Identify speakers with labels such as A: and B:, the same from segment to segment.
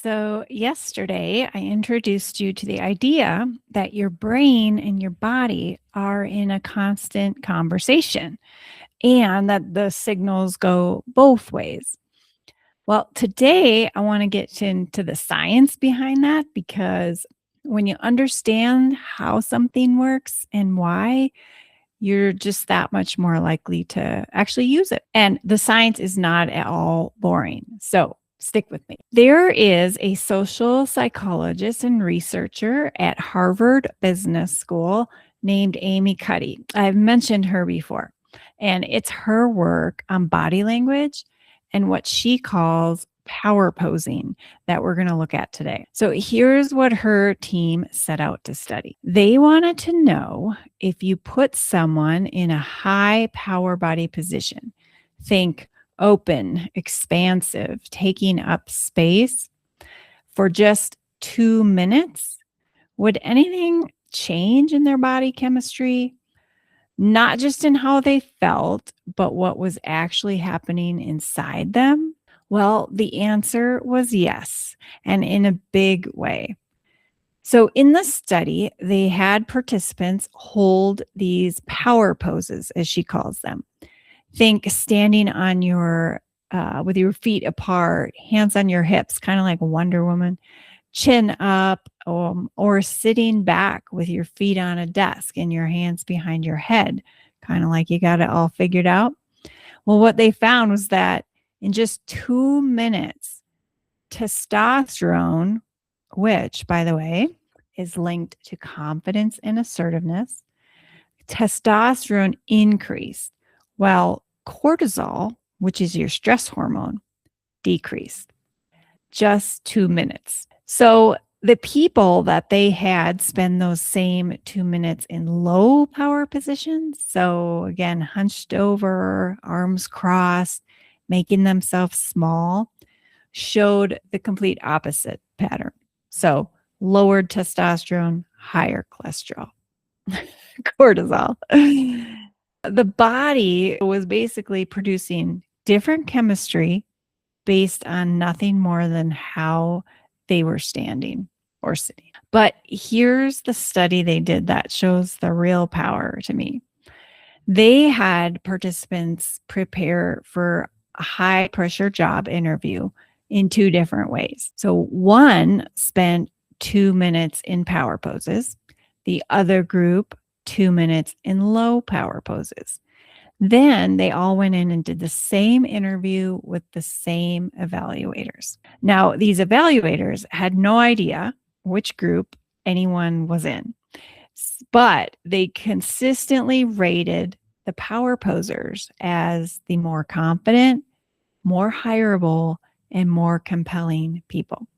A: So, yesterday I introduced you to the idea that your brain and your body are in a constant conversation and that the signals go both ways. Well, today I want to get into the science behind that because when you understand how something works and why, you're just that much more likely to actually use it. And the science is not at all boring. So stick with me. There is a social psychologist and researcher at Harvard Business School named Amy Cuddy. I've mentioned her before, and it's her work on body language and what she calls power posing that we're going to look at today. So here's what her team set out to study. They wanted to know if you put someone in a high power body position, think open, expansive, taking up space for just 2 minutes, would anything change in their body chemistry? Not just in how they felt, but what was actually happening inside them? Well, the answer was yes, and in a big way. So, in the study, they had participants hold these power poses, as she calls them. Think standing on your, with your feet apart, hands on your hips, kind of like Wonder Woman, chin up, or sitting back with your feet on a desk and your hands behind your head, kind of like you got it all figured out. Well, what they found was that in just 2 minutes, testosterone, which, by the way, is linked to confidence and assertiveness, testosterone increased, while cortisol, which is your stress hormone, decreased. Just 2 minutes. So the people that they had spend those same 2 minutes in low power positions, so again, hunched over, arms crossed, making themselves small, showed the complete opposite pattern. So lowered testosterone, higher cholesterol, cortisol. The body was basically producing different chemistry based on nothing more than how they were standing or sitting. But here's the study they did that shows the real power to me. They had participants prepare for a high pressure job interview in 2 different ways. So one spent 2 minutes in power poses, the other group 2 minutes in low power poses. Then they all went in and did the same interview with the same evaluators. Now, these evaluators had no idea which group anyone was in, but they consistently rated the power posers as the more confident, more hireable, and more compelling people.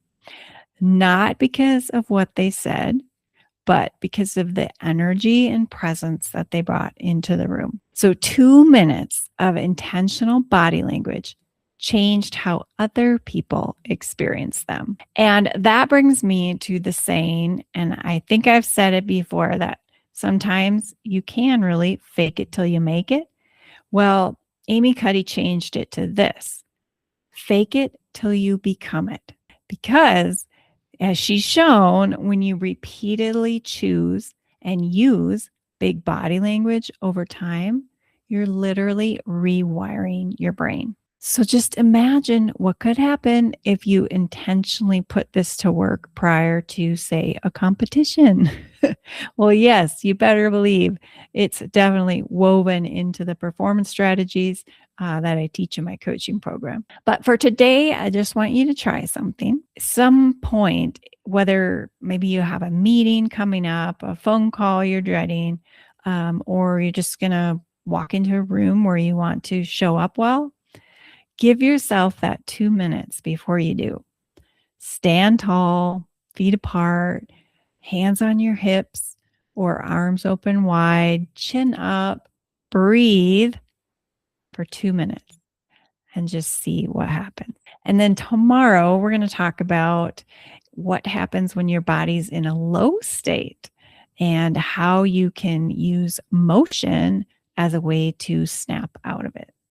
A: Not because of what they said, but because of the energy and presence that they brought into the room. So 2 minutes of intentional body language changed how other people experience them. And that brings me to the saying, and I think I've said it before, that sometimes you can really fake it till you make it. Well, Amy Cuddy changed it to this: fake it till you become it. Because as she's shown, when you repeatedly choose and use big body language over time, you're literally rewiring your brain. So just imagine what could happen if you intentionally put this to work prior to, say, a competition. Well, yes, you better believe it's definitely woven into the performance strategies that I teach in my coaching program. But for today, I just want you to try something. Some point, whether maybe you have a meeting coming up, a phone call you're dreading, or you're just going to walk into a room where you want to show up well, give yourself that 2 minutes before you do. Stand tall, feet apart, hands on your hips or arms open wide, chin up, breathe for 2 minutes and just see what happens. And then tomorrow, we're going to talk about what happens when your body's in a low state and how you can use motion as a way to snap out of it.